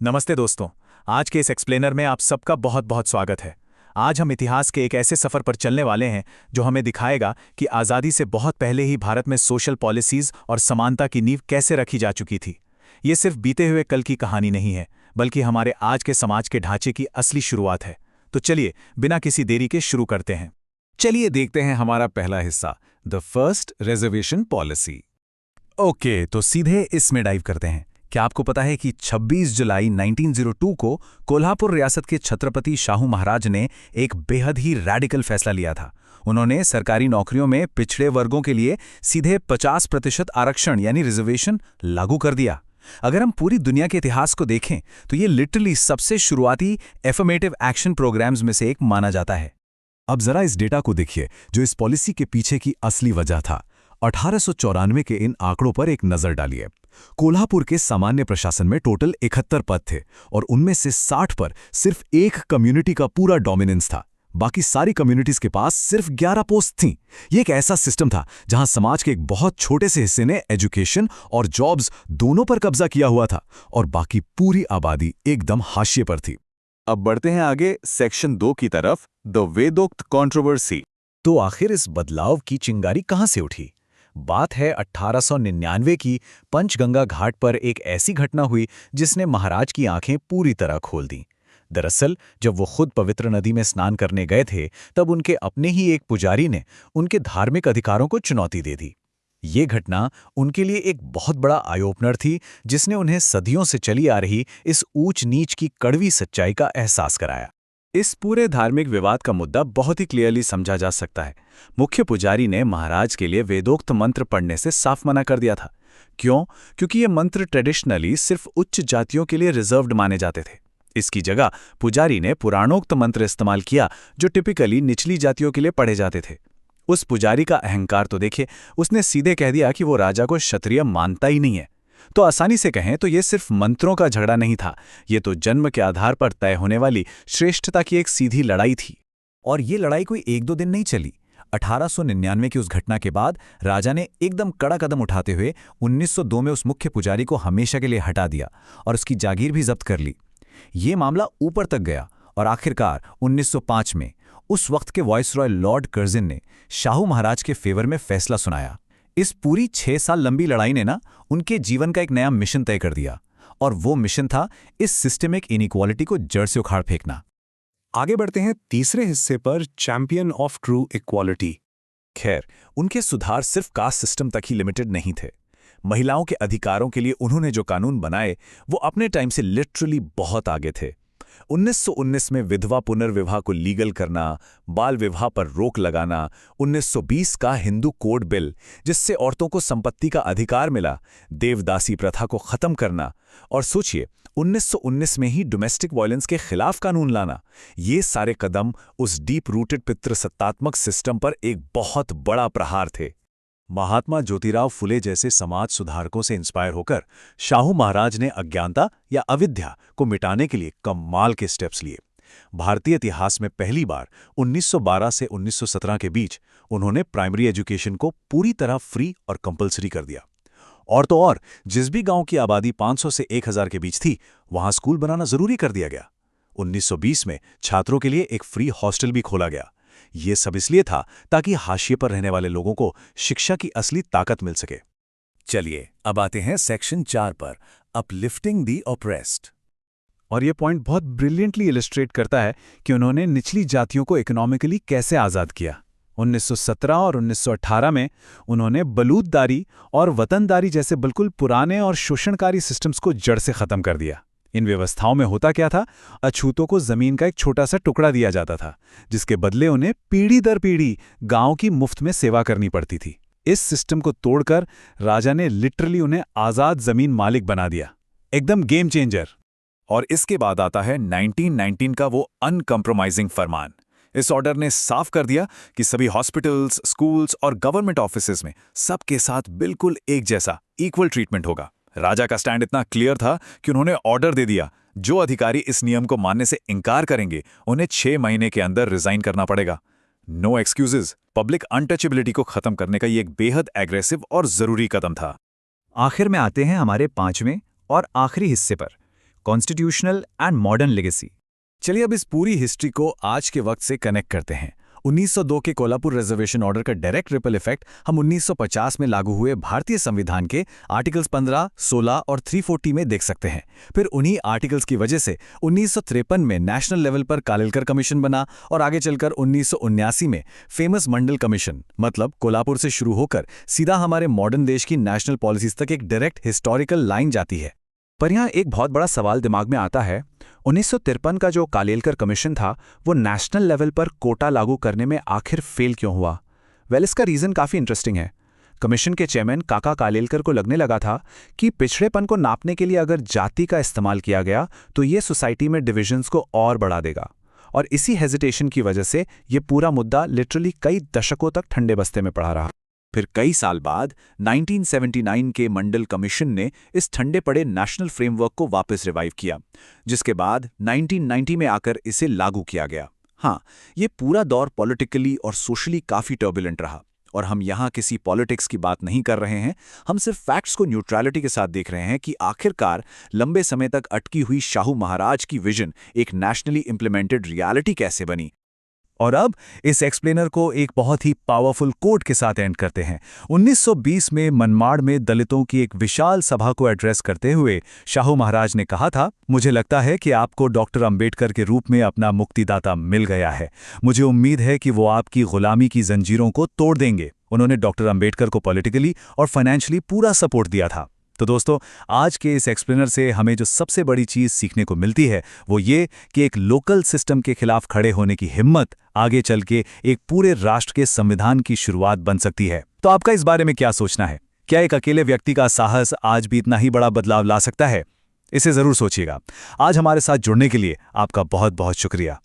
नमस्ते दोस्तों। आज के इस एक्सप्लेनर में आप सबका बहुत बहुत स्वागत है। आज हम इतिहास के एक ऐसे सफ़र पर चलने वाले हैं जो हमें दिखाएगा कि आज़ादी से बहुत पहले ही भारत में सोशल पॉलिसीज़ और समानता की नींव कैसे रखी जा चुकी थी। ये सिर्फ बीते हुए कल की कहानी नहीं है, बल्कि हमारे आज के समाज के ढांचे की असली शुरुआत है। तो चलिए बिना किसी देरी के शुरू करते हैं। चलिए देखते हैं हमारा पहला हिस्सा, the first reservation policy. Okay, तो सीधे इसमें डाइव करते हैं। क्या आपको पता है कि 26 जुलाई 1902 को कोल्हापुर रियासत के छत्रपति शाहू महाराज ने एक बेहद ही रैडिकल फैसला लिया था। उन्होंने सरकारी नौकरियों में पिछड़े वर्गों के लिए सीधे 50% आरक्षण यानी रिजर्वेशन लागू कर दिया। अगर हम पूरी दुनिया के इतिहास को देखें तो ये लिटरली सबसे शुरुआती एफर्मेटिव एक्शन प्रोग्राम्स में से एक माना जाता है। अब जरा इस डेटा को देखिए जो इस पॉलिसी के पीछे की असली वजह था। 1894 के इन आंकड़ों पर एक नजर डालिए। कोल्हापुर के सामान्य प्रशासन में टोटल 71 पद थे और उनमें से 60 पर सिर्फ एक कम्युनिटी का पूरा डोमिनेंस था। बाकी सारी कम्युनिटीज के पास सिर्फ 11 पोस्ट थीं। ये एक ऐसा सिस्टम था जहां समाज के एक बहुत छोटे से हिस्से ने एजुकेशन और जॉब्स दोनों पर कब्जा किया हुआ था और बाकी पूरी आबादी एकदम हाशिए पर थी। अब बढ़ते हैं आगे सेक्शन 2 की तरफ, द वेदोक्त कंट्रोवर्सी। तो आखिर इस बदलाव की चिंगारी कहां से उठी? बात है 1899 की। पंचगंगा घाट पर एक ऐसी घटना हुई जिसने महाराज की आंखें पूरी तरह खोल दी। दरअसल जब वो खुद पवित्र नदी में स्नान करने गए थे तब उनके अपने ही एक पुजारी ने उनके धार्मिक अधिकारों को चुनौती दे दी। ये घटना उनके लिए एक बहुत बड़ा आई ओपनर थी जिसने उन्हें सदियों से चली आ रही इस ऊंच नीच की कड़वी सच्चाई का एहसास कराया। इस पूरे धार्मिक विवाद का मुद्दा बहुत ही क्लियरली समझा जा सकता है। मुख्य पुजारी ने महाराज के लिए वेदोक्त मंत्र पढ़ने से साफ मना कर दिया था। क्यों? क्योंकि ये मंत्र ट्रेडिशनली सिर्फ उच्च जातियों के लिए रिजर्व्ड माने जाते थे। इसकी जगह पुजारी ने पुराणोक्त मंत्र इस्तेमाल किया जो टिपिकली निचली जातियों के लिए पढ़े जाते थे। उस पुजारी का अहंकार तो देखिए, उसने सीधे कह दिया कि वो राजा को क्षत्रिय मानता ही नहीं है। तो आसानी से कहें तो ये सिर्फ मंत्रों का झगड़ा नहीं था, ये तो जन्म के आधार पर तय होने वाली श्रेष्ठता की एक सीधी लड़ाई थी। और ये लड़ाई कोई एक दो दिन नहीं चली। 1899 की उस घटना के बाद राजा ने एकदम कड़ा कदम उठाते हुए 1902 में उस मुख्य पुजारी को हमेशा के लिए हटा दिया और उसकी जागीर भी जब्त कर ली। ये मामला ऊपर तक गया और आखिरकार 1905 में उस वक्त के वाइसरॉय लॉर्ड कर्जिन ने शाहू महाराज के फेवर में फैसला सुनाया। इस पूरी 6 साल लंबी लड़ाई ने ना उनके जीवन का एक नया मिशन तय कर दिया और वो मिशन था इस सिस्टेमिक इनइक्वालिटी को जड़ से उखाड़ फेंकना। आगे बढ़ते हैं तीसरे हिस्से पर, चैंपियन ऑफ ट्रू इक्वालिटी। खैर, उनके सुधार सिर्फ कास्ट सिस्टम तक ही लिमिटेड नहीं थे। महिलाओं के अधिकारों के लिए उन्होंने जो कानून बनाए वो अपने टाइम से लिटरली बहुत आगे थे। 1919 में विधवा पुनर्विवाह को लीगल करना, बाल विवाह पर रोक लगाना, 1920 का हिंदू कोड बिल जिससे औरतों को संपत्ति का अधिकार मिला, देवदासी प्रथा को खत्म करना और सोचिए 1919 में ही डोमेस्टिक वायलेंस के खिलाफ कानून लाना, ये सारे कदम उस डीप रूटेड पितृसत्तात्मक सिस्टम पर एक बहुत बड़ा प्रहार थे। महात्मा ज्योतिराव फुले जैसे समाज सुधारकों से इंस्पायर होकर शाहू महाराज ने अज्ञानता या अविद्या को मिटाने के लिए कमाल के स्टेप्स लिए। भारतीय इतिहास में पहली बार 1912 से 1917 के बीच उन्होंने प्राइमरी एजुकेशन को पूरी तरह फ्री और कंपलसरी कर दिया। और तो और जिस भी गांव की आबादी 500 से 1000 के बीच थी वहां स्कूल बनाना जरूरी कर दिया गया। 1920 में छात्रों के लिए एक फ्री हॉस्टल भी खोला गया। ये सब इसलिए था ताकि हाशिए पर रहने वाले लोगों को शिक्षा की असली ताकत मिल सके। चलिए अब आते हैं सेक्शन 4 पर, अपलिफ्टिंग द ऑप्रेस्ड। और ये पॉइंट बहुत ब्रिलियंटली इलस्ट्रेट करता है कि उन्होंने निचली जातियों को इकोनॉमिकली कैसे आज़ाद किया। 1917 और 1918 में उन्होंने बलूतदारी और वतनदारी जैसे बिल्कुल पुराने और शोषणकारी सिस्टम्स को जड़ से ख़त्म कर दिया। इन व्यवस्थाओं में होता क्या था? अछूतों को जमीन का एक छोटा सा टुकड़ा दिया जाता था जिसके बदले उन्हें पीढ़ी दर पीढ़ी गांव की मुफ्त में सेवा करनी पड़ती थी। इस सिस्टम को तोड़कर राजा ने लिटरली उन्हें आज़ाद जमीन मालिक बना दिया। एकदम गेम चेंजर। और इसके बाद आता है 1919 का वो अनकम्प्रोमाइजिंग फरमान। इस ऑर्डर ने साफ कर दिया कि सभी हॉस्पिटल्स, स्कूल्स और गवर्नमेंट ऑफिसेज में सबके साथ बिल्कुल एक जैसा इक्वल ट्रीटमेंट होगा। राजा का स्टैंड इतना क्लियर था कि उन्होंने ऑर्डर दे दिया, जो अधिकारी इस नियम को मानने से इनकार करेंगे उन्हें 6 महीने के अंदर रिजाइन करना पड़ेगा। No excuses. पब्लिक अनटचेबिलिटी को खत्म करने का ये एक बेहद एग्रेसिव और जरूरी कदम था। आखिर में आते हैं हमारे 5वें और आखिरी हिस्से पर, कॉन्स्टिट्यूशनल एंड मॉडर्न लेगेसी। चलिए अब इस पूरी हिस्ट्री को आज के वक्त से कनेक्ट करते हैं। 1902 के कोल्हापुर रिजर्वेशन ऑर्डर का डायरेक्ट रिपल इफेक्ट हम 1950 में लागू हुए भारतीय संविधान के आर्टिकल्स 15, 16 और 340 में देख सकते हैं। फिर उन्हीं आर्टिकल्स की वजह से 1953 में नेशनल लेवल पर कालेलकर कमीशन बना और आगे चलकर 1979 में फेमस मंडल कमीशन, मतलब कोल्हापुर से शुरू होकर सीधा हमारे मॉडर्न देश की नेशनल पॉलिसीज तक एक डायरेक्ट हिस्टोरिकल लाइन जाती है। पर यहाँ एक बहुत बड़ा सवाल दिमाग में आता है, 1953 का जो कालेलकर कमीशन था वो नेशनल लेवल पर कोटा लागू करने में आखिर फेल क्यों हुआ? इसका रीज़न काफ़ी इंटरेस्टिंग है। कमीशन के चेयरमैन काका कालेलकर को लगने लगा था कि पिछड़ेपन को नापने के लिए अगर जाति का इस्तेमाल किया गया तो ये सोसाइटी में डिविजन्स को और बढ़ा देगा, और इसी हेजिटेशन की वजह से ये पूरा मुद्दा लिटरली कई दशकों तक ठंडे बस्ते में पड़ा रहा। फिर कई साल बाद 1979 के मंडल कमीशन ने इस ठंडे पड़े नेशनल फ्रेमवर्क को वापस रिवाइव किया, जिसके बाद 1990 में आकर इसे लागू किया गया। हाँ, ये पूरा दौर पॉलिटिकली और सोशली काफ़ी टर्बुलेंट रहा, और हम यहाँ किसी पॉलिटिक्स की बात नहीं कर रहे हैं, हम सिर्फ फैक्ट्स को न्यूट्रलिटी के साथ देख रहे हैं कि आखिरकार लंबे समय तक अटकी हुई शाहू महाराज की विजन एक नेशनली इंप्लीमेंटेड रियलिटी कैसे बनी। और अब इस एक्सप्लेनर को एक बहुत ही पावरफुल कोट के साथ एंड करते हैं। 1920 में मनमाड़ में दलितों की एक विशाल सभा को एड्रेस करते हुए शाहू महाराज ने कहा था, मुझे लगता है कि आपको डॉक्टर अंबेडकर के रूप में अपना मुक्तिदाता मिल गया है। मुझे उम्मीद है कि वो आपकी गुलामी की जंजीरों को तोड़ देंगे। उन्होंने डॉक्टर अंबेडकर को पॉलिटिकली और फाइनेंशियली पूरा सपोर्ट दिया था। तो दोस्तों, आज के इस एक्सप्लेनर से हमें जो सबसे बड़ी चीज़ सीखने को मिलती है वो ये कि एक लोकल सिस्टम के खिलाफ खड़े होने की हिम्मत आगे चल के एक पूरे राष्ट्र के संविधान की शुरुआत बन सकती है। तो आपका इस बारे में क्या सोचना है? क्या एक अकेले व्यक्ति का साहस आज भी इतना ही बड़ा बदलाव ला सकता है? इसे ज़रूर सोचिएगा। आज हमारे साथ जुड़ने के लिए आपका बहुत बहुत शुक्रिया।